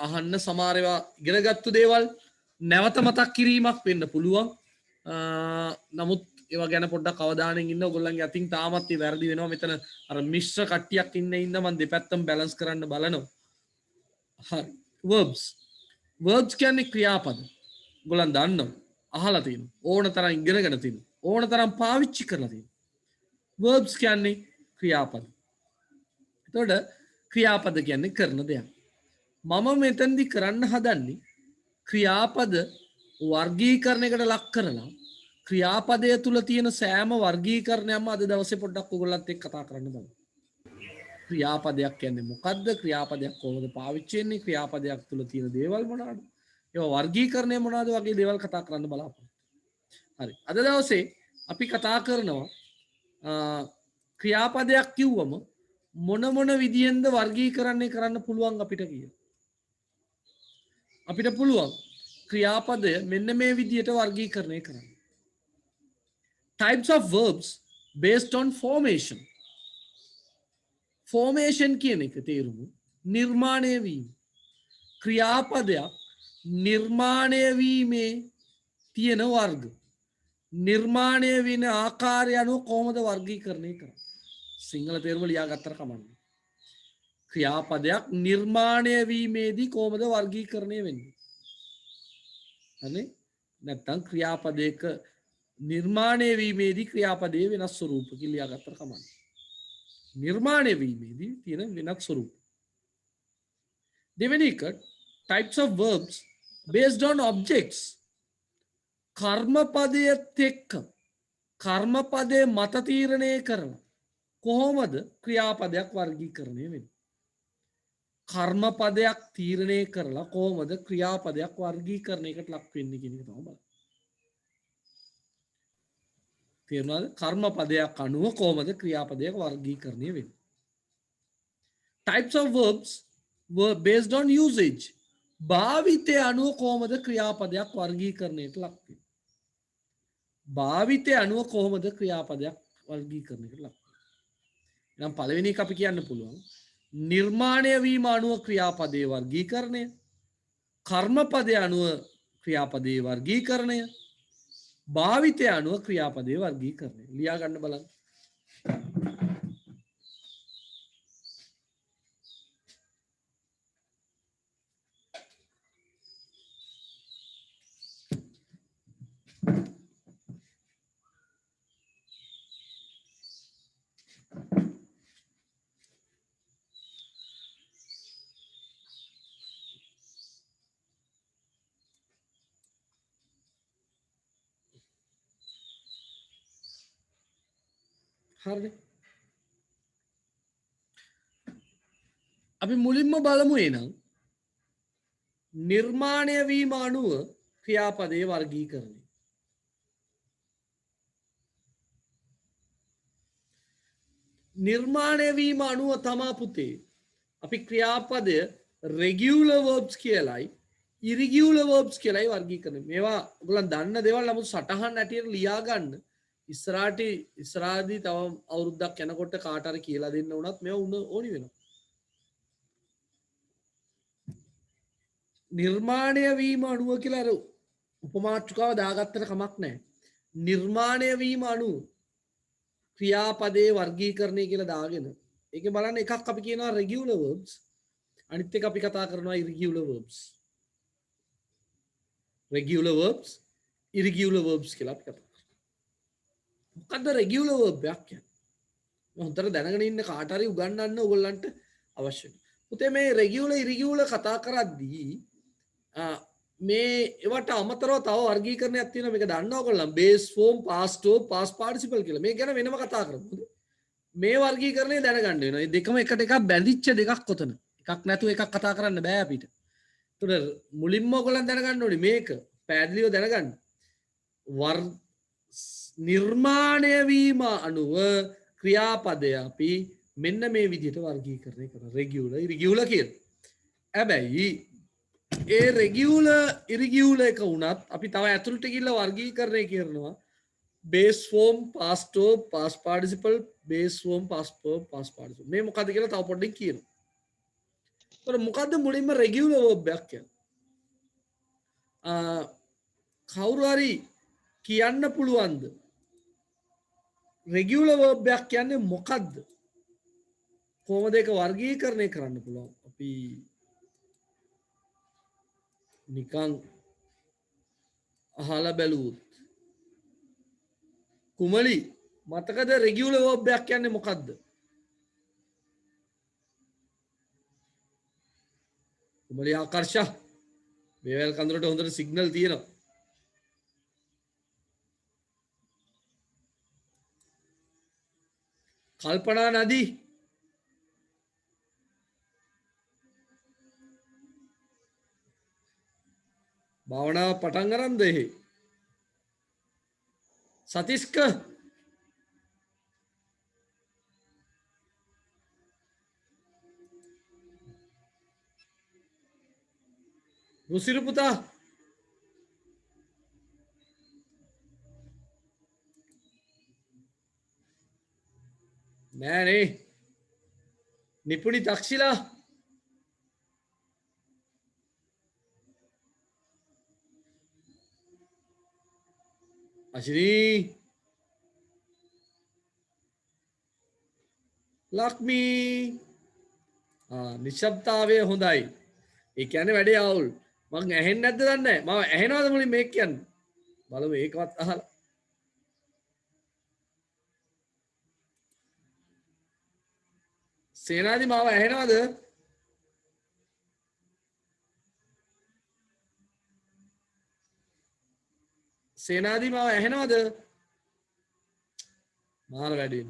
අහන්න සමහර ඒවා ඉගෙනගත්තු දේවල් නැවත මතක් කිරීමක් වෙන්න පුළුවන්. නමුත් ඒවා ගැන පොඩ්ඩක් අවධානයෙන් ඉන්න. ඔයගොල්ලන්ගේ අතින් තාමත් ඒ වැරදි වෙනවා. මෙතන අර මිශ්‍ර කට්ටියක් ඉන්න මම දෙපැත්තම බැලන්ස් කරන්න බලනවා. හරි. verbs කියන්නේ ක්‍රියාපද. ඔයගොල්ලන් දන්නවා. අහලා තියෙනවා. ඕන තරම් ඉගෙනගෙන තියෙනවා. ඕන තරම් පාවිච්චි කරලා තියෙනවා. verbs කියන්නේ ක්‍රියාපද. එතකොට ක්‍රියාපද කියන්නේ කරන දෙයක්. මම මෙතෙන්දි කරන්න හදන්නේ ක්‍රියාපද වර්ගීකරණයකට ලක් කරලා ක්‍රියාපදය තුල තියෙන සෑම වර්ගීකරණයක්ම අද දවසේ පොඩ්ඩක් ඔයගොල්ලන්ත් එක්ක කතා කරන්න බලමු. ක්‍රියාපදයක් කියන්නේ මොකද්ද? ක්‍රියාපදයක් කොහොමද පාවිච්චි වෙන්නේ? ක්‍රියාපදයක් තුල තියෙන දේවල් මොනවාද? ඒවා වර්ගීකරණය මොනවාද වගේ දේවල් කතා කරන්න බලාපොරොත්තු. හරි. අද දවසේ අපි කතා කරනවා ක්‍රියාපදයක් කිව්වම මොන විදියෙන්ද වර්ගීකරණය කරන්න පුළුවන් අපිට කියලා. අපිට පුළුවන් ක්‍රියාපදය මෙන්න මේ විදියට වර්ගීකරණය කරන්න. Types of verbs based on formation. Formation කියන එක තේරුම නිර්මාණය වීම. ක්‍රියාපදයක් නිර්මාණය වීමේ තියෙන වර්ග. නිර්මාණය වෙන ආකාරය අනුව කොහොමද වර්ගීකරණය කරන්නේ? සිංහල තේරුම ලියා ගත්තට කමන්නේ. ක්‍රියාපදයක් නිර්මාණය වීමේදී කොහොමද වර්ගීකරණය වෙන්නේ? හරි? නැත්නම් ක්‍රියාපදයක නිර්මාණය වීමේදී ක්‍රියාපදයේ වෙනස් ස්වරූපකින් ලියා ගත්තට කමන්නේ. නිර්මාණය වීමේදී තියෙන වෙනස් ස්වරූප. දෙවෙනි එක types of verbs based on objects. කර්මපදයට එක්ක කර්මපදයේ මත තීරණය කරලා කොහොමද ක්‍රියාපදයක් වර්ගීකරණය වෙන්නේ? කර්මපදයක් තීරණය කරලා කොහොමද ක්‍රියාපදයක් වර්ගීකරණයකට ලක් වෙන්නේ කියන එක තමයි බලන්න. තේරුණාද? කර්මපදයක් අනුව කොහොමද ක්‍රියාපදයක් වර්ගීකරණය වෙන්නේ? Types of verbs were based on usage. භාවිතය අනුව කොහොමද ක්‍රියාපදයක් වර්ගීකරණයට ලක් වෙන්නේ? භාවිතය අනුව කොහොමද ක්‍රියාපදයක් වර්ගීකරණයට ලක් වෙන්නේ? නම් පළවෙනි එක අපි කියන්න පුළුවන් නිර්මාණය වීම අනුව ක්‍රියාපදයේ වර්ගීකරණය, කර්මපදය අනුව ක්‍රියාපදයේ වර්ගීකරණය, භාවිතය අනුව ක්‍රියාපදයේ වර්ගීකරණය. ලියා ගන්න බලන්න. හරිද? අපි මුලින්ම බලමු එනම් නිර්මාණය වීම අනුව ක්‍රියාපදයේ වර්ගීකරණය. නිර්මාණය වීම අනුව තමා පුතේ අපි ක්‍රියාපදය regular verbs කියලායි irregular verbs කියලායි වර්ගීකරණය. මේවා ඔයගොල්ලන් දන්න දේවල්. නමුත් සටහන් ඇටියට ලියා ගන්න. ඉස්සරහදී තව අවුරුද්දක් යනකොට කාට හරි කියලා දෙන්න උනත් මේවා ඕනි වෙනවා. නිර්මාණය වීම අනුව කියලා අර උපමාත්‍රකාව දාගත්තට කමක් නැහැ. නිර්මාණය වීම අනුව ක්‍රියාපදයේ වර්ගීකරණය කියලා දාගෙන ඒකේ බලන්න එකක් අපි කියනවා regular verbs, අනිත් එක අපි කතා කරනවා irregular verbs. regular verbs, irregular verbs කියලා අපි කතා කරනවා. මොකද්ද regular verb එකක් කියන්නේ? හොඳට දැනගෙන ඉන්න කාට හරි උගන්වන්න ඕගොල්ලන්ට අවශ්‍යයි. පුතේ මේ regular irregular කතා කරද්දී මේ ඒවට අමතරව තව වර්ගීකරණයක් තියෙනවා. මේක දන්නවා ඔයගොල්ලන් base form, past form, past participle කියලා. මේ ගැන වෙනම කතා කරමු. මේ වර්ගීකරණය දැනගන්න වෙනවා. මේ දෙකම එකට එකක් බැඳිච්ච දෙකක් ඔතන. එකක් නැතුව එකක් කතා කරන්න බෑ අපිට. ඒතර මුලින්ම ඔයගොල්ලන් දැනගන්න ඕනේ මේක. පැහැදිලිව දැනගන්න. නිර්මාණය වීම අනුව ක්‍රියාපදය අපි මෙන්න මේ විදිහට වර්ගීකරණය කරනවා. regular, irregular කියලා. හැබැයි ඒ regular, irregular එක වුණත් අපි තව ඇතුළට ගිහිල්ලා වර්ගීකරණය කරනවා base form, past form, past participle, base form, past form, past participle. මේ මොකද්ද කියලා තව පොඩ්ඩක් කියනවා. තොර මොකක්ද මුලින්ම රෙගියුලර් verb එකක් කියන්නේ? කවුරු හරි කියන්න පුළුවන්ද රෙගියුලර් verb එකක් කියන්නේ මොකක්ද? කොහොමද ඒක වර්ගීකරණය කරන්න පුළුවන්? අපි නිකන් අහලා බැලුවොත් කුමලි මතකද රෙගියුලර් verb එකක් කියන්නේ මොකක්ද? කුමලි ආකර්ෂා මේවැල් කඳුරට හොඳට සිග්නල් තියෙනවා. කල්පනා නදී භාවනාව පටන් අරන්ද එහෙ? සතිස්ක රුසිරු පුතා නෑනේ නිපුණි තක්ෂිලා අශිනී ලක්මී නිශ්ශබ්දතාවය හොඳයි. ඒ කියන්නේ වැඩේ අවුල්. මං ඇහෙන්නේ නැද්ද දන්නේ නැහැ. මම ඇහෙනවද මුලින් මේක කියන්නේ? බලමු ඒකවත් අහලා. සේනාදි මාව ඇහෙනවද? සේනාදි මාව ඇහෙනවද? මාර වැඩේ.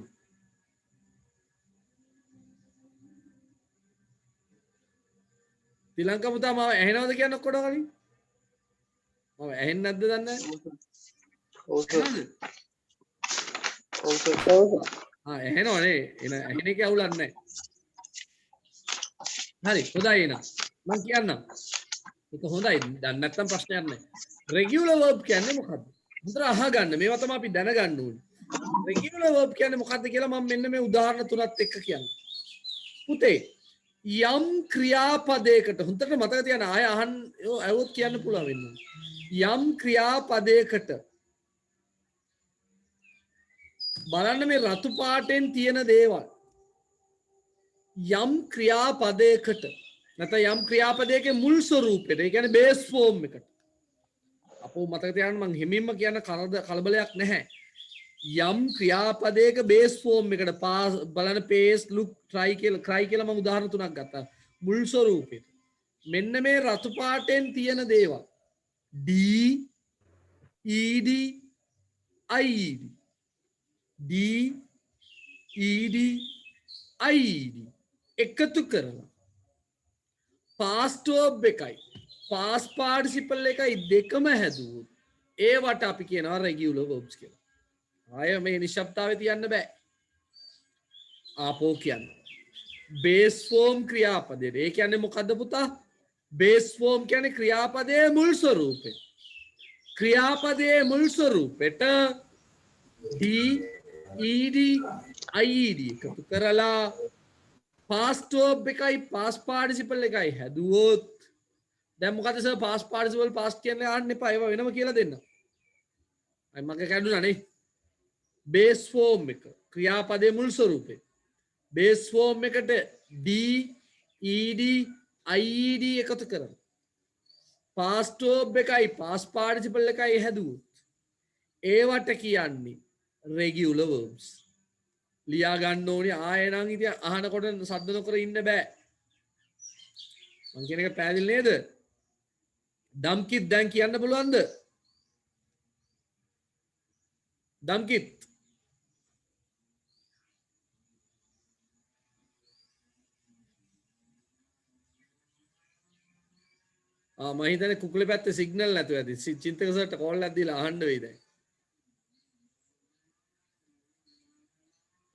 තිලංක පුතා මාව ඇහෙනවද කියන්න ඔක්කොට කලින්? මම ඇහෙන්නේ නැද්ද දන්නේ නැහැ. ඔව් ඇහෙනවනේ. එන ඇහෙන එක අවුලක් නැහැ. හරි හොඳයි එහෙනම්. මම කියන්නම්. ඒක හොඳයි. දැන් නැත්තම් ප්‍රශ්නයක් නැහැ. රෙගියුලර් verb කියන්නේ මොකද්ද? හොඳට අහගන්න. මේවා තමයි අපි දැනගන්න ඕනේ. රෙගියුලර් verb කියන්නේ මොකද්ද කියලා මම මෙන්න මේ උදාහරණ තුනත් එක්ක කියන්නම්. පුතේ යම් ක්‍රියාපදයකට හොඳට මතක තියාගන්න ආය අහන්න ඇහුවොත් කියන්න පුළුවන් වෙන්නේ. යම් ක්‍රියාපදයකට බලන්න මේ රතු පාටෙන් තියෙන දේවල් යම් ක්‍රියාපදයකට නැත්නම් යම් ක්‍රියාපදයක මුල් ස්වරූපෙට ඒ කියන්නේ බේස් ෆෝම් එකට අපෝ මතක තියාගන්න මං හිමින්ම කියන කලබලයක් නැහැ. යම් ක්‍රියාපදයක බේස් ෆෝම් එකට බලන්න පේස් ලුක් ට්‍රයි කියලා මම උදාහරණ තුනක් ගත්තා. මුල් ස්වරූපෙට මෙන්න මේ රතු පාටෙන් තියෙන දේවල් D ED IED D ED IED එකතු කරලා past verb එකයි past participle එකයි දෙකම හැදුවොත් ඒවට අපි කියනවා regular verbs කියලා. ආය මේ නිශ්ශබ්දතාවය තියන්න බෑ. ආපෝ කියන්නේ base form ක්‍රියාපදයට. ඒ කියන්නේ මොකද්ද පුතා? base form කියන්නේ ක්‍රියාපදයේ මුල් ස්වරූපය. ක්‍රියාපදයේ මුල් ස්වරූපෙට D ED IED එකතු කරලා past verb එකයි past participle එකයි හැදුවොත් දැන් මොකද සර් past participle past කියන්නේ අහන්න එපා ඒවා වෙනම කියලා දෙන්න. අය මගේ කැඩුනා නේ. base form එක ක්‍රියාපදයේ මුල් ස්වරූපේ base form එකට D ED IED එකතු කරලා past verb එකයි past participle එකයි හැදුවොත් ඒවට කියන්නේ regular verbs. ලියා ගන්න ඕනේ ආයෙ නම් ඉතින් අහනකොට සද්ද නොකර ඉන්න බෑ. මං කියන එක පැහැදිලි නේද? දම්කිත් දැන් කියන්න පුළුවන්ද? දම්කිත් මම හිතන්නේ කුකුලේ පැත්තේ සිග්නල් නැතුව ඇති. චින්තක සර්ට කෝල් එකක් දීලා අහන්න වෙයි දැන්.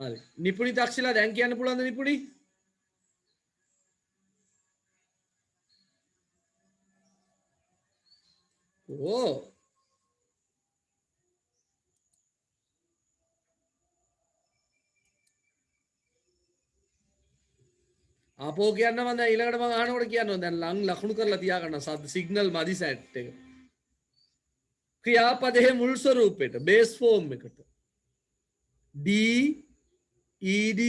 හරි. නිපුණි තක්ෂිලා දැන් කියන්න පුළුවන්ද නිපුණි? ඕ ආපෝ කියන්න මම දැන් ඊළඟට මම අහනකොට කියනවා දැන් ලං ලකුණු කරලා තියාගන්න සද්ද සිග්නල් මදි සෙට් එක. ක්‍රියාපදයේ මුල් ස්වරූපෙට බේස් ෆෝම් එකට D ED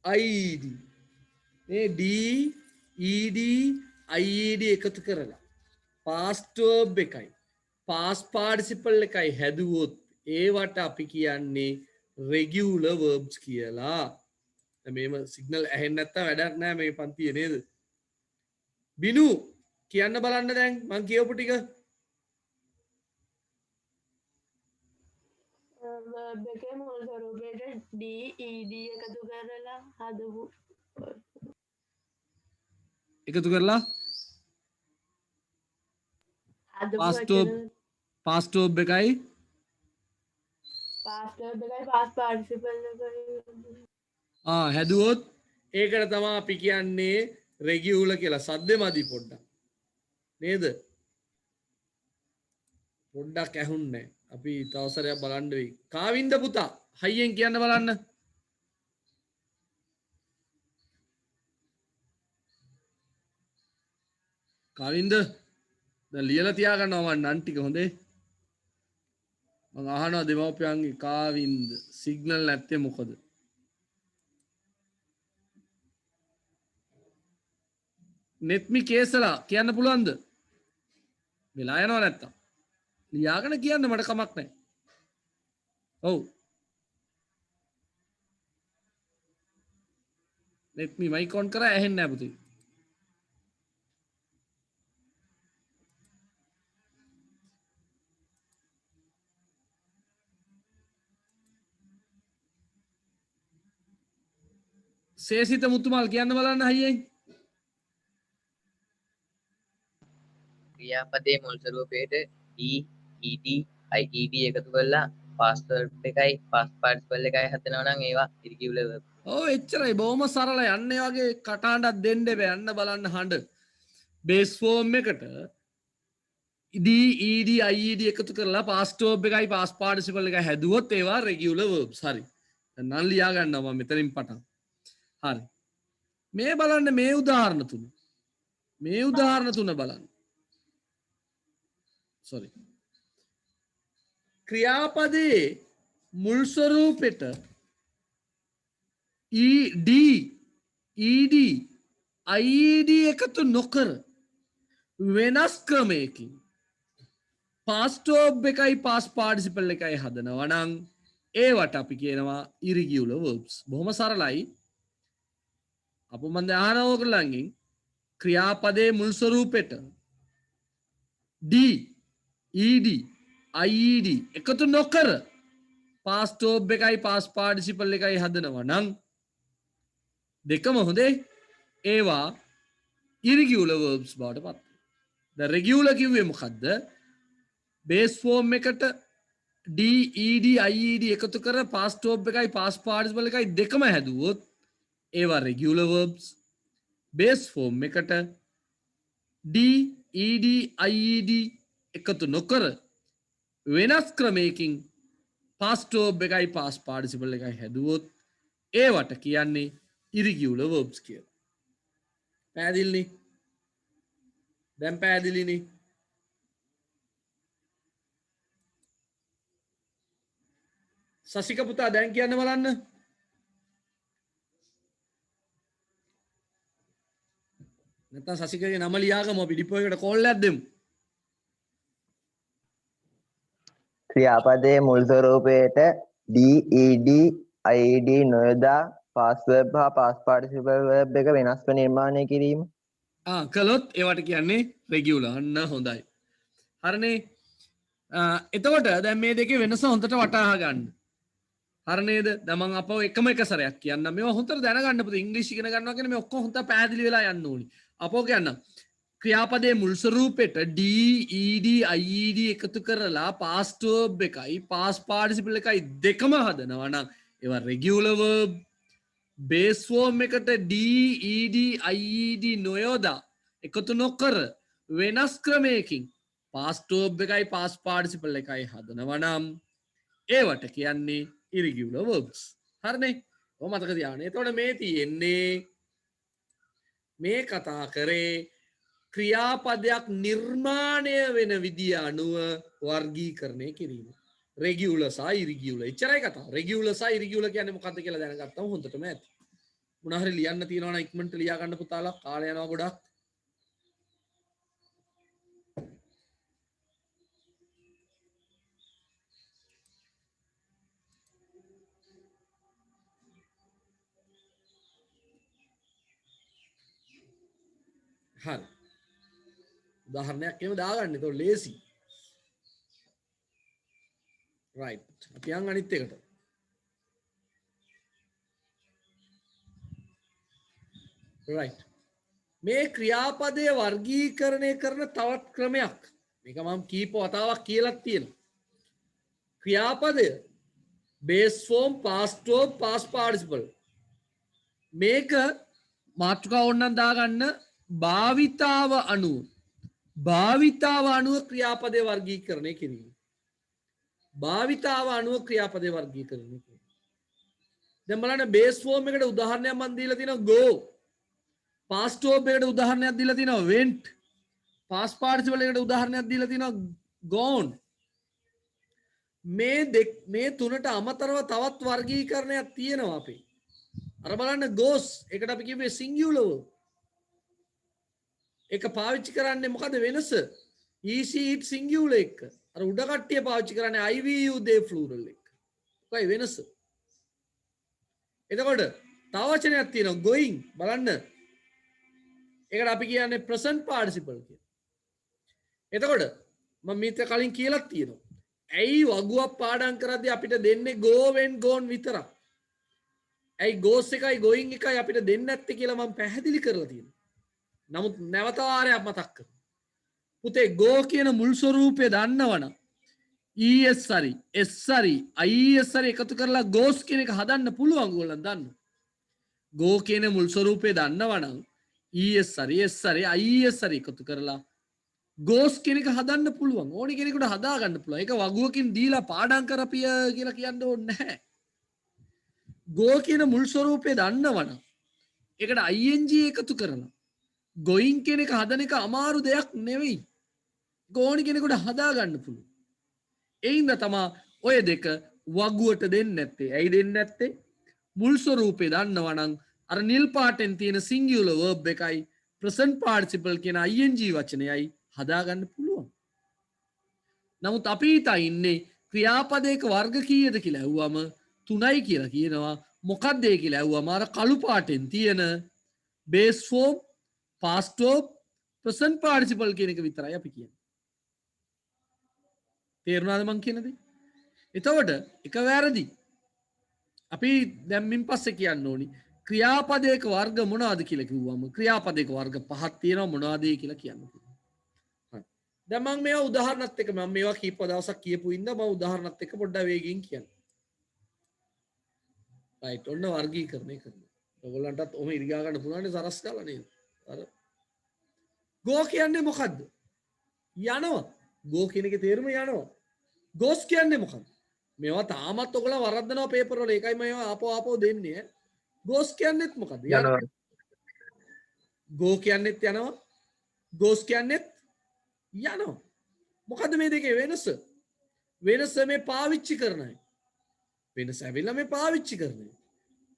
IED මේ D ED IED එකතු කරලා past verb එකයි past participle එකයි හැදුවොත් ඒවට අපි කියන්නේ regular verbs කියලා. මේම සිග්නල් ඇහෙන්නේ නැත්තම් වැඩක් නැහැ මේ පන්තියේ නේද? බිනු කියන්න බලන්න දැන් මං කියවපු ටික. verb එකේ මුල් ස්වරූපයට D ED එකතු කරලා හදපු එකතු කරලා past verb එකයි past verb එකයි past participle එකයි හැදුවොත් ඒකට තමයි අපි කියන්නේ regular කියලා. සද්දෙ මදි පොඩ්ඩක් නේද? පොඩ්ඩක් ඇහුන්නේ නැහැ. අපි තවසරයක් බලන්න වෙයි. කාවින්ද පුතා හයියෙන් කියන්න බලන්න. කාවින්ද දැන් ලියලා තියාගන්නවා මම නන් ටික හොඳේ. මම අහනවා දෙමව්පියන්ගේ කාවින්ද සිග්නල් නැත්තේ මොකද? නෙත්මි කේසලා කියන්න පුළුවන්ද? වෙලා යනවා නැත්තම්. ලියාගෙන කියන්න මට කමක් නැහැ. ඔව්. නෙත්මි මයික් ඔන් කරා ඇහෙන්නේ නැහැ පුතේ. සේසිත මුතුමල් කියන්න බලන්න හයියෙන්. ක්‍රියාපදයේ මුල් ස්වරූපයට D ED IED එකතු කරලා past verb එකයි past participle එකයි හදනවා නම් ඒවා irregular verb. ඔව් එච්චරයි බොහොම සරලයි. අන්න ඒ වගේ කටහඬක් දෙන්න බෑ. යන්න බලන්න හඬ. බේස් ෆෝම් එකට D ED IED එකතු කරලා past verb එකයි past participle එකයි හැදුවොත් ඒවා regular verbs. හරි. දැන් නම් ලියා ගන්නවා මම මෙතනින් පටන්. හරි. මේ බලන්න මේ උදාහරණ තුන. මේ උදාහරණ තුන බලන්න. sorry. ක්‍රියාපදයේ මුල් ස්වරූපෙට ED ED IED එකතු නොකර වෙනස් ක්‍රමයකින් past verb එකයි past participle එකයි හදනවා නම් ඒවට අපි කියනවා irregular verbs. බොහොම සරලයි. අප මම දැන් අහනවා ඔයගොල්ලන්ගෙන් ක්‍රියාපදයේ මුල් ස්වරූපෙට D ED IED එකතු නොකර past verb එකයි past participle එකයි හදනවා නම් දෙකම හොඳේ ඒවා irregular verbs බවට පත්. දැන් regular කිව්වේ මොකද්ද? base form එකට D ED IED එකතු කර past verb එකයි past participle එකයි දෙකම හැදුවොත් ඒවා regular verbs. base form එකට D ED IED එකතු නොකර වෙනස් ක්‍රමයකින් past verb එකයි past participle එකයි හැදුවොත් ඒවට කියන්නේ irregular verbs කියලා. පැහැදිලිනේ? දැන් පැහැදිලිනේ? සසික පුතා දැන් කියන්න බලන්න. නැත්නම් සසිකගේ නම ලියාගමු අපි ඩිපෝ එකට කෝල් එකක් දෙමු. ක්‍රියාපදයේ මුල් ස්වරූපයට D ED IED නොයොදා past verb හා past participle verb එක වෙනස්ව නිර්මාණය කිරීම. කළොත් ඒවට කියන්නේ regular. අන්න හොඳයි. හරිනේ. එතකොට දැන් මේ දෙකේ වෙනස හොඳට වටහා ගන්න. හරි නේද? දැන් මම අපව එකම එක සැරයක් කියන්නම්. මේවා හොඳට දැනගන්න පුතේ. ඉංග්‍රීසි ඉගෙන ගන්නවා කියන්නේ මේ ඔක්කොම හොඳට පැහැදිලි වෙලා යන්න ඕනි. අපෝ කියන්නම්. ක්‍රියාපදයේ මුල් ස්වරූපෙට D ED IED එකතු කරලා past verb එකයි past participle එකයි දෙකම හදනවා නම් ඒවා regular verb. base form එකට D ED IED නොයොදා එකතු නොකර වෙනස් ක්‍රමයකින් past verb එකයි past participle එකයි හදනවා නම් ඒවට කියන්නේ irregular verbs. හරිනේ? ඔය මතක තියාගන්න. එතකොට මේ තියෙන්නේ මේ කතා කරේ ක්‍රියාපදයක් නිර්මාණය වෙන විදිය අනුව වර්ගීකරණය කිරීම. රෙගියුලර් සහ ඉරිගියුලර්. එච්චරයි කතාව. රෙගියුලර් සහ ඉරිගියුලර් කියන්නේ මොකක්ද කියලා දැනගත්තම හොඳටම ඇති. මොනවා හරි ලියන්න තියෙනවා නම් ඉක්මනට ලියා ගන්න පුතාලා. කාලය යනවා ගොඩක්. හරි. උදාහරණයක් එහෙම දාගන්න. ඒක ලේසි. right. අපි යන් අනිත් එකට. right. මේ ක්‍රියාපදය වර්ගීකරණය කරන තවත් ක්‍රමයක්. මේක මම කීප වතාවක් කියලා තියෙනවා. ක්‍රියාපදය base form, past form, past participle. මේක මාතෘකාව ඕනනම් දාගන්න භාවිතාව අනුව ක්‍රියාපදය වර්ගීකරණය කිරීම. භාවිතාව අනුව ක්‍රියාපදය වර්ගීකරණය කිරීම. දැන් බලන්න base form එකට උදාහරණයක් මම දීලා තියෙනවා go. past form එකට උදාහරණයක් දීලා තියෙනවා went. past participle එකට උදාහරණයක් දීලා තියෙනවා gone. මේ තුනට අමතරව තවත් වර්ගීකරණයක් තියෙනවා අපේ. අර බලන්න goes එකට අපි කිව්වේ singular verb. ඒක පාවිච්චි කරන්නේ මොකද වෙනස? EC it singular එක. අර උඩ කට්ටිය පාවිච්චි කරන්නේ I we you they plural එක. මොකයි වෙනස? එතකොට තව වචනයක් තියෙනවා going බලන්න. ඒකට අපි කියන්නේ present participle කියලා. එතකොට මම මීට කලින් කියලා තියෙනවා. ඇයි වගුවක් පාඩම් කරද්දී අපිට දෙන්නේ go when gone විතරක්? ඇයි goes එකයි going එකයි අපිට දෙන්නේ නැත්තේ කියලා මම පැහැදිලි කරලා තියෙනවා. නමුත් නැවත වාරයක් මතක් කරමු. පුතේ go කියන මුල් ස්වරූපය දන්නවනම් es හරි s හරි is හරි එකතු කරලා goes කියන එක හදන්න පුළුවන් ඕගොල්ලන් දන්නවා. go කියන මුල් ස්වරූපය දන්නවනම් es හරි s හරි is හරි එකතු කරලා goes කියන එක හදන්න පුළුවන්. ඕනි කෙනෙකුට හදා ගන්න පුළුවන්. ඒක වගුවකින් දීලා පාඩම් කරපිය කියලා කියන්න ඕනේ නැහැ. go කියන මුල් ස්වරූපය දන්නවනම් ඒකට ing එකතු කරලා going කියන එක හදන එක අමාරු දෙයක් නෙවෙයි. ඕනි කෙනෙකුට හදා ගන්න පුළුවන්. ඒ හින්දා තමයි ඔය දෙක වගුවට දෙන්නේ නැත්තේ. ඇයි දෙන්නේ නැත්තේ? මුල් ස්වරූපය දන්නවනම් අර නිල් පාටෙන් තියෙන singular verb එකයි present participle කියන ing වචනයයි හදා ගන්න පුළුවන්. නමුත් අපි හිතා ඉන්නේ ක්‍රියාපදයක වර්ග කීයද කියලා ඇහුවම 3යි කියලා කියනවා. මොකක්ද ඒ කියලා ඇහුවම අර කළු පාටෙන් තියෙන base form, past verb, present participle කියන එක විතරයි අපි කියන්නේ. තේරුණාද මං කියන දේ? එතකොට එක වැරදි. අපි දැන් මින් පස්සේ කියන්න ඕනි ක්‍රියාපදයක වර්ග මොනවද කියලා කිව්වම ක්‍රියාපදයක වර්ග 5ක් තියෙනවා මොනවද කියලා කියන්න පුළුවන්. හරි. දැන් මම මේවා උදාහරණත් එක්ක මම මේවා කීප දවසක් කියපු ඉඳලා මම උදාහරණත් එක්ක පොඩ්ඩක් වේගෙන් කියන්න. රයිට් ඔන්න වර්ගීකරණය කරනවා. ඔයගොල්ලන්ටත් ඔහොම ඉරිගා ගන්න පුළුවන් නේ සරස් ගාලා නේද? අර go කියන්නේ මොකද්ද? යනවා. go කියන එකේ තේරුම යනවා. goes කියන්නේ මොකක්ද? මේවා තාමත් ඔයගොල්ලෝ වරද්දනවා පේපර් වල. ඒකයි මම ආපෝ දෙන්නේ. goes කියන්නේත් මොකද්ද? යනවා. go කියන්නේත් යනවා. goes කියන්නේත් යනවා. මොකද්ද මේ දෙකේ වෙනස? වෙනස මේ පාවිච්චි කරන අය. වෙනස ඇවිල්ලා මේ පාවිච්චි කරන අය.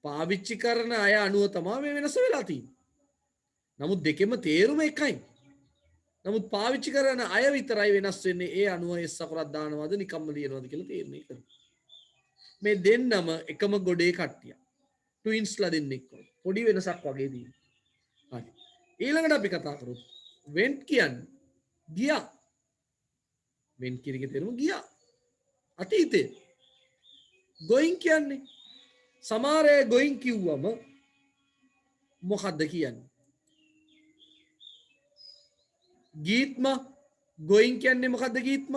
පාවිච්චි කරන අය අනුව තමයි මේ වෙනස වෙලා තියෙන්නේ. නමුත් දෙකෙම තේරුම එකයි. නමුත් පාවිච්චි කරන අය විතරයි වෙනස් වෙන්නේ. ඒ අනුව එස් අකුරක් දානවද නිකම්ම ලියනවද කියලා තීරණය කරනවා. මේ දෙන්නම එකම ගොඩේ කට්ටිය. ට්වින්ස්ලා දෙන්නෙක් වගේ. පොඩි වෙනසක් වගේ තියෙනවා. හරි. ඊළඟට අපි කතා කරමු. went කියන්නේ ගියා. went කියන එකේ තේරුම ගියා. අතීතේ. going කියන්නේ සමහර අය going කිව්වම මොකද්ද කියන්නේ? ගීත්ම going කියන්නේ මොකද්ද ගීත්ම?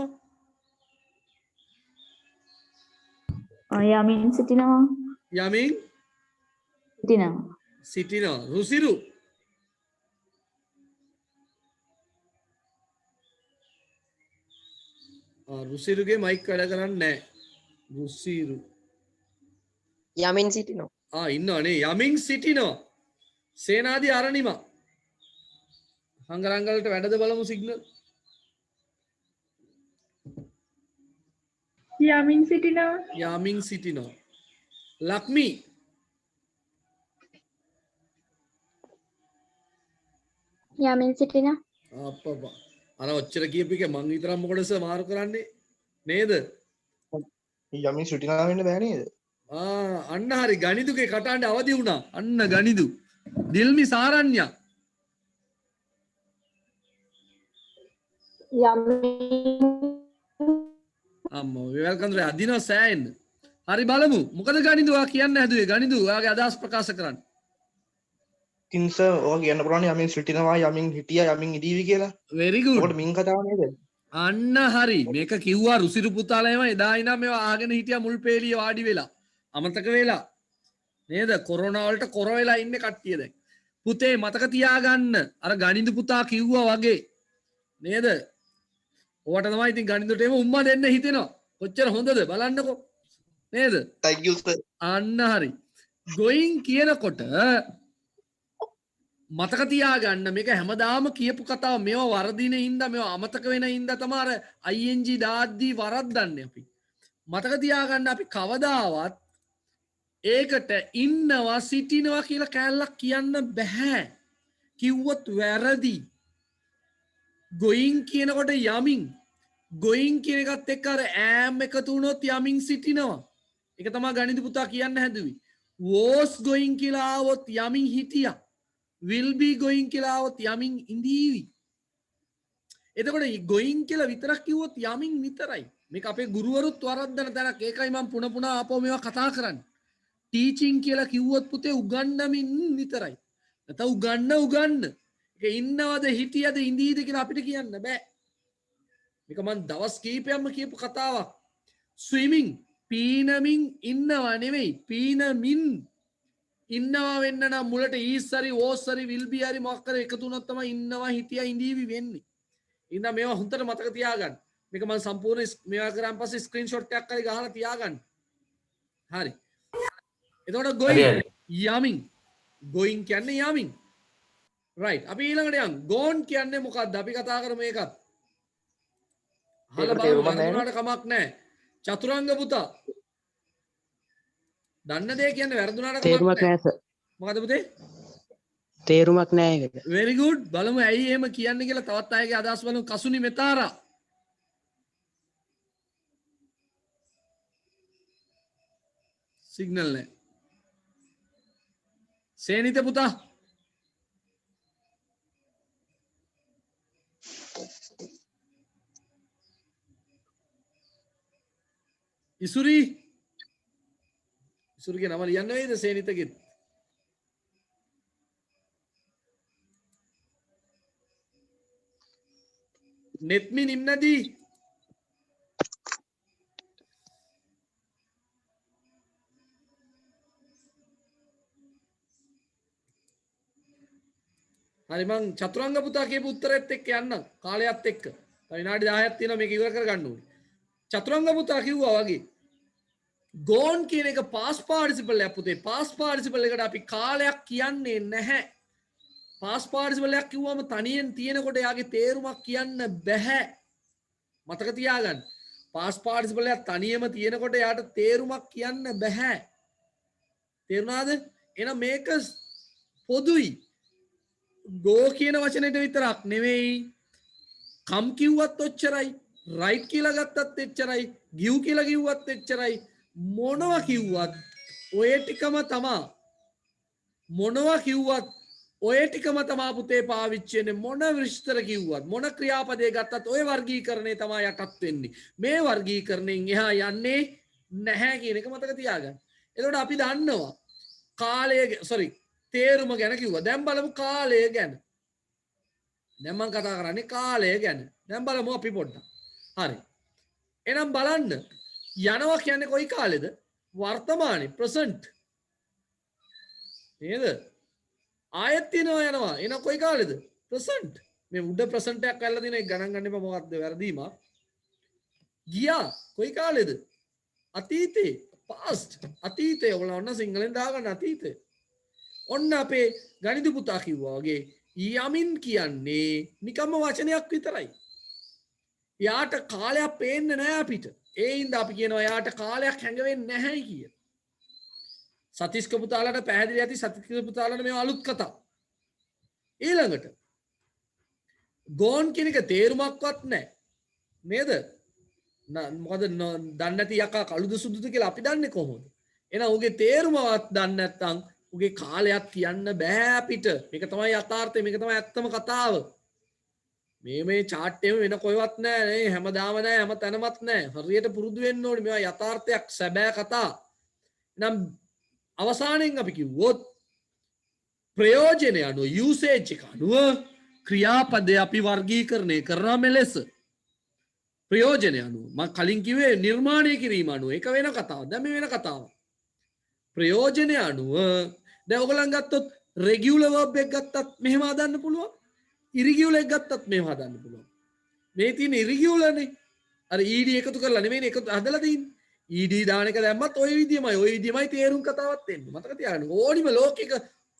යමින් සිටිනවා. යමින් සිටිනවා. රුසිරු රුසිරුගේ මයික් වැඩ කරන්නේ නැහැ. රුසිරු යමින් සිටිනවා. ඉන්නවනේ. යමින් සිටිනවා. සේනාදී අරණිමා හංගරංගලට වැඩද බලමු සිග්නල්. යමින් සිටිනවා. යමින් සිටිනවා. ලක්මී යමින් සිටිනවා. අප්පා අර ඔච්චර කියපු එක මං විතරක් මොකටද සර් මාරු කරන්නේ නේද? යමින් සිටිනවා වෙන්න බෑ නේද? අන්න හරි ගණිදුගේ කටහඬ අවදි වුණා. අන්න ගණිදු. දිල්මි සාරඤ්ඤා අම්මෝ විවල්කන්දර අදිනවා සෑහෙන්න. හරි බලමු. මොකද ගණිදු ඔයා කියන්න හැදුවේ? ගණිදු ඔයාගේ අදහස් ප්‍රකාශ කරන්න. ඉතින් සර් ඔය කියන්න පුළුවන් යමින් සිටිනවා යමින් හිටියා යමින් ඉදීවි කියලා. very good. ඔකට මින් කතාව නේද? අන්න හරි. මේක කිව්වා රුසිරු පුතාලා එම එදා ඉඳන් මේවා ආගෙන හිටියා මුල් පේලිය වාඩි වෙලා. අමතක වෙලා. නේද? කොරෝනා වලට කොර වෙලා ඉන්නේ කට්ටිය දැන්. පුතේ මතක තියාගන්න. අර ගණිදු පුතා කිව්වා වගේ. නේද? ඔයාට තමයි ඉතින් ගණිතයට එම උම්මා දෙන්න හිතෙනවා. කොච්චර හොඳද බලන්නකෝ. නේද? thank you sir. අන්න හරි. going කියනකොට මතක තියාගන්න මේක හැමදාම කියපු කතාව මේවා වරදින හින්දා මේවා අමතක වෙන හින්දා තමයි අර ing දාද්දී වරද්දන්නේ අපි. මතක තියාගන්න අපි කවදාවත් ඒකට ඉන්නවා සිටිනවා කියලා කැලලක් කියන්න බෑ. කිව්වොත් වැරදි. going කියනකොට යමින් going කියන එකත් එක්ක අර am එකතු වුණොත් යමින් සිටිනවා. ඒක තමයි ගණිත පුතා කියන්න හැදුවේ. was going කියලා ආවොත් යමින් හිටියා. will be going කියලා આવොත් යමින් ඉඳීවි. එතකොට going කියලා විතරක් කිව්වොත් යමින් විතරයි. මේක අපේ ගුරුවරුත් වරද්දන තැනක්. ඒකයි මම පුන පුනා ආපහු මේවා කතා කරන්නේ. ටීචින් කියලා කිව්වොත් පුතේ උගන්වමින් විතරයි. නැත්නම් උගන්න. ඒක ඉන්නවද හිටියද ඉඳීද කියලා අපිට කියන්න බෑ. මේක මම දවස් කීපයක්ම කියපු කතාවක්. swimming පීනමින් ඉන්නව නෙවෙයි පීනමින් ඉන්නවා වෙන්න නම් මුලට ඊස් හරි ඕස් හරි will be හරි මොකක් හරි එකතු වුණොත් තමයි ඉන්නවා හිටියා ඉඳීවි වෙන්නේ. ඉතින් මේවා හොඳට මතක තියාගන්න. මේක මම සම්පූර්ණ මේවා කරාන් පස්සේ ස්ක්‍රීන්ෂොට් එකක් හරි ගහලා තියාගන්න. හරි. එතකොට going යමින් going කියන්නේ යමින්. right. අපි ඊළඟට යමු. gone කියන්නේ මොකක්ද? අපි කතා කරමු ඒකත්. අහලා බලමු වුණාට කමක් නැහැ. චතුරංග පුතා දන්න දේ කියන්නේ වැරදුනාට තේරුමක් නැහැ සර්. මොකද පුතේ? තේරුමක් නැහැ ඒකට. very good. බලමු ඇයි එහෙම කියන්නේ කියලා තවත් අයගේ අදහස් බලමු. කසුනි මෙතාරා. සිග්නල් නැහැ. සේනිත පුතා. ඉසුරි ඉසුරිගේ නම ලියන්න වේද සේනිතගෙත්? නෙත්මි නිම්නදී හරි මං චතුරංග පුතා කියපු උත්තරෙත් එක්ක යන්නම් කාලයත් එක්ක. තව විනාඩි 10ක් තියෙනවා මේක ඉවර කරගන්න ඕනේ. චතුරංග පුතා කිව්වා වගේ gone කියන එක past participle එකක් පුතේ. past participle එකට අපි කාලයක් කියන්නේ නැහැ. past participle එකක් කිව්වම තනියෙන් තියෙනකොට යාගේ තේරුමක් කියන්න බෑ. මතක තියාගන්න. past participle එකක් තනියම තියෙනකොට යාට තේරුමක් කියන්න බෑ. තේරුණාද? එහෙනම් මේක පොදුයි. go කියන වචනෙට විතරක් නෙවෙයි. come කිව්වත් ඔච්චරයි. right කියලා ගත්තත් එච්චරයි. give කියලා කිව්වත් එච්චරයි. මොනවා කිව්වත් ඔය ටිකම තමා. මොනවා කිව්වත් ඔය ටිකම තමා පුතේ පාවිච්චි වෙන්නේ. මොන විස්තර කිව්වත් මොන ක්‍රියාපදේ ගත්තත් ඔය වර්ගීකරණය තමයි යටත් වෙන්නේ. මේ වර්ගීකරණයෙන් එහා යන්නේ නැහැ කියන එක මතක තියාගන්න. එතකොට අපි දන්නවා කාලය තේරුම ගැන කිව්වා. දැන් බලමු කාලය ගැන. දැන් මම කතා කරන්නේ කාලය ගැන. දැන් බලමු අපි පොඩ්ඩක්. හරි. එහෙනම් බලන්න යනවා කියන්නේ කොයි කාලෙද? වර්තමානයේ present. නේද? ආයෙත් යනවා. එහෙනම් කොයි කාලෙද? present. මේ උඩ present එකක් ඇල්ලලා දින එක ගණන් ගන්න එපා මොකක්ද වැරදීමක්. ගියා කොයි කාලෙද? අතීතේ past. අතීතේ ඔයගොල්ලෝ ඔන්න සිංහලෙන් දාගන්න අතීතේ. ඔන්න අපේ ගණිත පුතා කිව්වා වගේ යමින් කියන්නේ නිකම්ම වචනයක් විතරයි. යාට කාලයක් පේන්නේ නැහැ අපිට. ඒ හින්දා අපි කියනවා යාට කාලයක් හැඟවෙන්නේ නැහැ කිය. සතිස්ක පුතාලට පැහැදිලි ඇති සතිස්ක පුතාලට මේ අලුත් කතා. ඊළඟට ගෝන් කියන එක තේරුමක්වත් නැහැ. නේද? මොකද දන්නේ නැති යකා කළුද සුදුද කියලා අපි දන්නේ කොහොමද? එහෙනම් උගේ තේරුමවත් දන්නේ නැත්නම් උගේ කාලයක් කියන්න බෑ අපිට. මේක තමයි යථාර්ථය. මේක තමයි ඇත්තම කතාව. මේ chart එකේ වෙන කොහෙවත් නැහැ නේ. හැමදාම නැහැ, හැම තැනමත් නැහැ. හරියට පුරුදු වෙන්න ඕනේ. මේවා යථාර්ථයක්, සැබෑ කතා. එහෙනම් අවසානයෙන් අපි කිව්වොත් ප්‍රයෝජනය අනුව යූසේජ් එක අනුව ක්‍රියාපදය අපි වර්ගීකරණය කරනවා මෙලෙස. ප්‍රයෝජනය අනුව මම කලින් කිව්වේ නිර්මාණය කිරීම අනුව ඒක වෙන කතාවක්. දැන් මේ වෙන කතාවක්. ප්‍රයෝජනය අනුව දැන් ඔයගලන් ගත්තොත් රෙගියුලර් verb එක ගත්තත් මෙහෙම හදන්න පුළුවන්. ඉරිගියුලර් එක ගත්තත් මෙහෙම හදන්න පුළුවන්. මේ තියෙන ඉරිගියුලර්නේ. අර ed එකතු කරලා නෙමෙයි එකතු හදලා තියෙන්නේ. ed දාන එක දැම්මත් ওই විදියමයි තේරුම් කතාවක් එන්නේ. මතක තියාගන්න. ඕනිම ලෝකික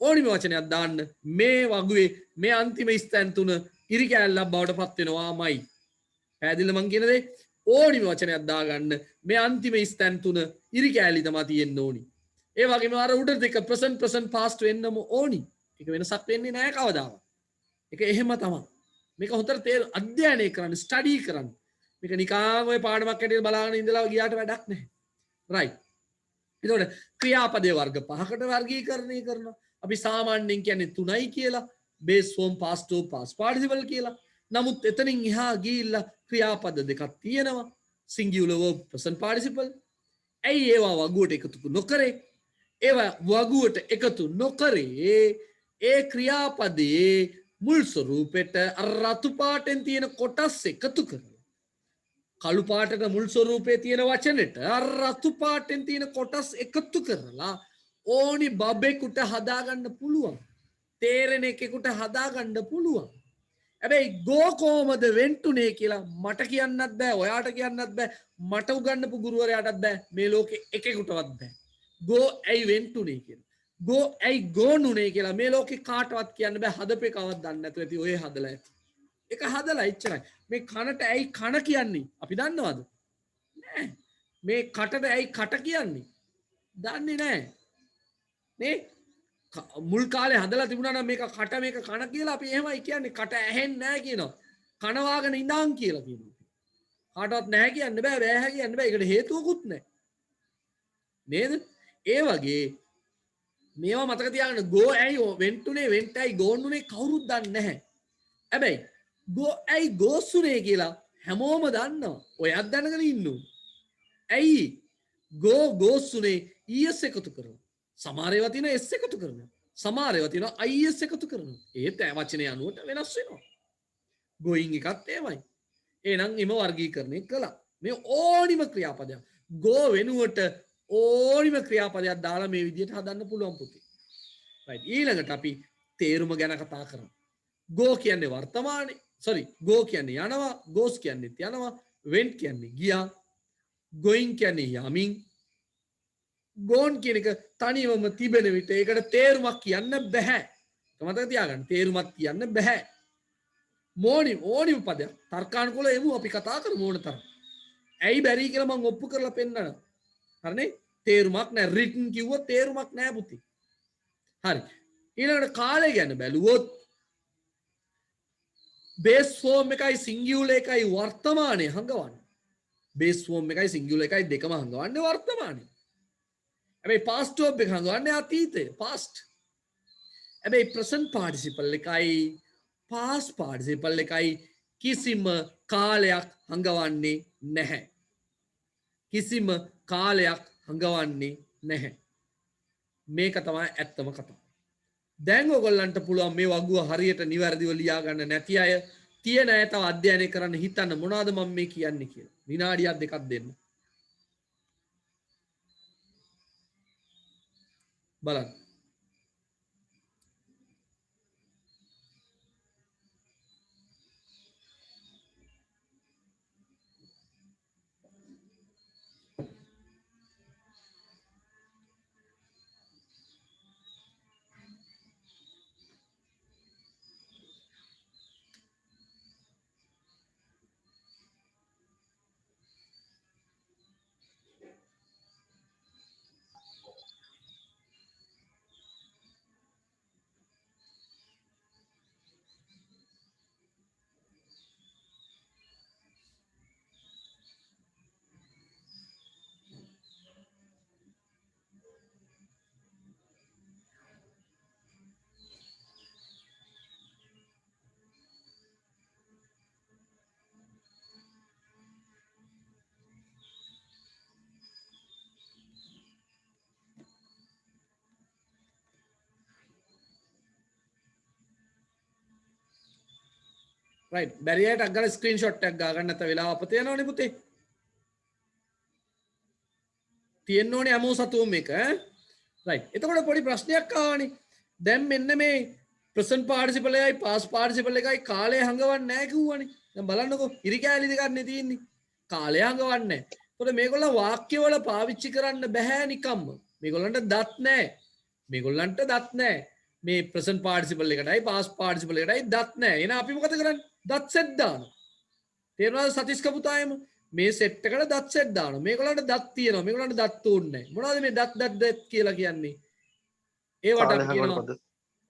ඕනිම වචනයක් දාන්න මේ වගුවේ මේ අන්තිම ස්තැන් තුන ඉරි කැලලක් බවට පත් වෙනවාමයි. පැහැදිලිද මං කියන දේ? ඕනිම වචනයක් දාගන්න මේ අන්තිම ස්තැන් තුන ඉරි කැලලි තමයි තියෙන්න ඕනි. ඒ වගේම අර උඩ දෙක present past වෙන්නම ඕනි. ඒක වෙනසක් වෙන්නේ නැහැ කවදාවත්. ඒක එහෙම තමයි. මේක හොඳට අධ්‍යයනය කරන්න, ස්ටඩි කරන්න. මේක නිකන් ඔය පාඩමක් හැටියට බලාගෙන ඉඳලා ගියාට වැඩක් නැහැ. රයිට්. එතකොට ක්‍රියාපදයේ වර්ග පහකට වර්ගීකරණය කරනවා. අපි සාමාන්‍යයෙන් කියන්නේ 3යි කියලා. base form, past tense, past participle කියලා. නමුත් එතනින් එහා ගිහිල්ලා ක්‍රියාපද දෙකක් තියෙනවා. singular verb, present participle. ඇයි ඒවා වගුවට එකතු නොකරේ? ඒවා වගුවට එකතු නොකරේ ඒ ක්‍රියාපදයේ මුල් ස්වරූපෙට රතු පාටෙන් තියෙන කොටස් එකතු කරලා කළු පාටට මුල් ස්වරූපයේ තියෙන වචනෙට රතු පාටෙන් තියෙන කොටස් එකතු කරලා ඕනි බබෙකුට හදාගන්න පුළුවන්. තේරෙන එකෙකුට හදාගන්න පුළුවන්. හැබැයි ගෝ කොහමද වෙන්ටුනේ කියලා මට කියන්නත් බෑ, ඔයාට කියන්නත් බෑ, මට උගන්වපු ගුරුවරයාටත් බෑ, මේ ලෝකෙ එකෙකුටවත් බෑ. ගෝ ඇයි වෙන්ටුනේ කියලා. ගෝ ඇයි ගෝනුනේ කියලා මේ ලෝකෙ කාටවත් කියන්න බෑ. හදපේ කවවත් දන්නේ නැතුව ඇති ඔය හදලා ඇති. ඒක හදලා එච්චරයි. මේ කනට ඇයි කන කියන්නේ? අපි දන්නවද? නෑ. මේ කටට ඇයි කට කියන්නේ? දන්නේ නෑ. නේ? මුල් කාලේ හදලා තිබුණා නම් මේක කට මේක කන කියලා අපි එහෙමයි කියන්නේ. කට ඇහෙන්නේ නැහැ කියනවා. කන වාගෙන ඉඳන් කියලා කියනවා. කාටවත් නැහැ කියන්න බෑ, බෑ කියන්න බෑ. ඒකට හේතුවකුත් නැහැ. නේද? ඒ වගේ මේවා මතක තියාගන්න. ගෝ ඇයි වෙන්ටුනේ, වෙන්ට ඇයි ගෝන්නුනේ කවුරුත් දන්නේ නැහැ. හැබැයි ගෝ ඇයි ගෝසුනේ කියලා හැමෝම දන්නවා. ඔයත් දැනගෙන ඉන්නු. ඇයි ගෝසුනේ ඊස් එකතු කරනවා. සමහර ඒවා තියෙනවා s එකතු කරනවා. සමහර ඒවා තියෙනවා is එකතු කරනවා. ඒත් වචනේ අනුවට වෙනස් වෙනවා. going එකත් එමයයි. එහෙනම් එම වර්ගීකරණය කළා. මේ ඕනිම ක්‍රියාපදයක් go වෙනුවට ඕනිම ක්‍රියාපදයක් දාලා මේ විදිහට හදන්න පුළුවන් පුතේ. right. ඊළඟට අපි තේරුම ගැන කතා කරමු. go කියන්නේ වර්තමානයේ. go කියන්නේ යනවා, goes කියන්නේ යනවා, went කියන්නේ ගියා, going කියන්නේ යමින්, ගෝන් කියන එක තනියම තිබෙන විට ඒකට තේරුමක් කියන්න බෑ. මතක තියාගන්න තේරුමක් කියන්න බෑ. ඕනිම පදයක් තර්කානුකූලව එමු අපි කතා කරමු ඕන තරම්. ඇයි බැරි කියලා මම ඔප්පු කරලා පෙන්නනවා. හරිනේ? තේරුමක් නැහැ. written කිව්වොත් තේරුමක් නැහැ පුතේ. හරි. ඊළඟට කාලය ගැන බැලුවොත් base form එකයි singular එකයි වර්තමානයේ හංගවන්නේ. base form එකයි singular එකයි දෙකම හංගවන්නේ වර්තමානයේ. හැබැයි past verb එක හංගවන්නේ අතීතය past. හැබැයි present participle එකයි past participle එකයි කිසිම කාලයක් හංගවන්නේ නැහැ. කිසිම කාලයක් හංගවන්නේ නැහැ. මේක තමයි ඇත්තම කතාව. දැන් ඔයගොල්ලන්ට පුළුවන් මේ වගුව හරියට නිවැරදිව ලියා ගන්න නැති අය තියෙන අය තව අධ්‍යයනය කරන්න හිතන්න මොනවද මම මේ කියන්නේ කියලා. විනාඩියක් දෙකක් දෙන්න. බලන්න. රයිට් බැරි අයට අග්ගල ස්ක්‍රීන්ෂොට් එකක් ගා ගන්න නැත්නම් වෙලාව අපතේ යනවනේ පුතේ තියෙන්න ඕනේ හැමෝ සතුවම එක රයිට් එතකොට පොඩි ප්‍රශ්නයක් ආවනේ දැන් මෙන්න මේ ප්‍රසන්ට් පාර්ටිසිපල් එකයි පාස්ට් පාර්ටිසිපල් එකයි කාලය හංගවන්නේ නැහැ කිව්වනේ දැන් බලන්නකෝ ඉරි කැලි දෙකක් නේ තියෙන්නේ කාලය හංගවන්නේ නැහැ එතකොට මේගොල්ලෝ වාක්‍ය වල පාවිච්චි කරන්න බෑ නිකම්ම මේගොල්ලන්ට දත් නැහැ මේ ප්‍රසන්ට් පාර්ටිසිපල් එකටයි පාස්ට් පාර්ටිසිපල් එකටයි දත් නැහැ එහෙනම් අපි මොකද කරන්නේ දත් සෙට් දානවා තේරුණාද සතිස් කපුතායම මේ සෙට් එකට දත් සෙට් දානවා මේගොල්ලන්ට දත් තියෙනවා මේගොල්ලන්ට දත් ඕනේ නැහැ මොනවද මේ දත් කියලා කියන්නේ ඒවට අපි කියනවා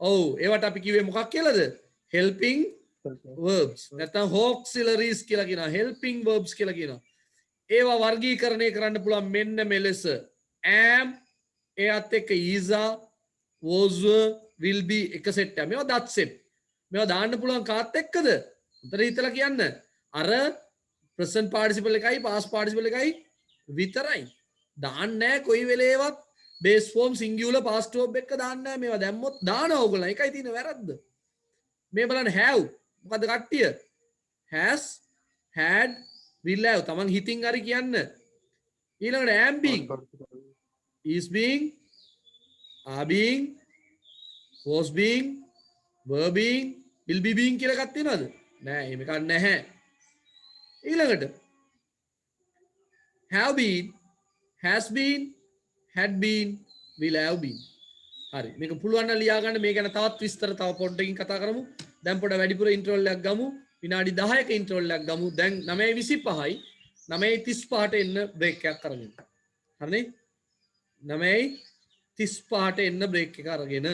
ඔව් ඒවට අපි කිව්වේ මොකක් කියලාද helping verbs නැත්නම් auxiliaries කියලා කියනවා helping verbs කියලා කියනවා ඒවා වර්ගීකරණය කරන්න පුළුවන් මෙන්න මෙලෙස am එයත් එක්ක is was will be එක සෙට් එක මේවා දත් සෙට් මේවා දාන්න පුළුවන් කාත් එක්කද උතර හිතලා කියන්න අර present participle එකයි past participle එකයි විතරයි දාන්න නැහැ කොයි වෙලේවත් base form singular past verb එක දාන්න නැහැ මේවා දැම්මොත් දානවා ඕගොල්ලෝ ඒකයි තියෙන වැරද්ද මේ බලන්න have මොකද කට්ටිය has had will have තමන් හිතින් හරි කියන්න ඊළඟට am being is being are being was being were being will be being කියලා එකක් තියෙනවද නෑ එහෙම එකක් නැහැ ඊළඟට have been has been had been will have been හරි මේක පුළුවන් නම් ලියා ගන්න මේ ගැන තවත් විස්තර තව පොඩ්ඩකින් කතා කරමු දැන් පොඩ වැඩිපුර ඉන්ටර්වල් එකක් ගමු විනාඩි 10ක ඉන්ටර්වල් එකක් ගමු දැන් 9:25යි 9:35ට එන්න බ්‍රේක් එකක් අරගෙන හරිනේ 9:35ට එන්න බ්‍රේක් එක අරගෙන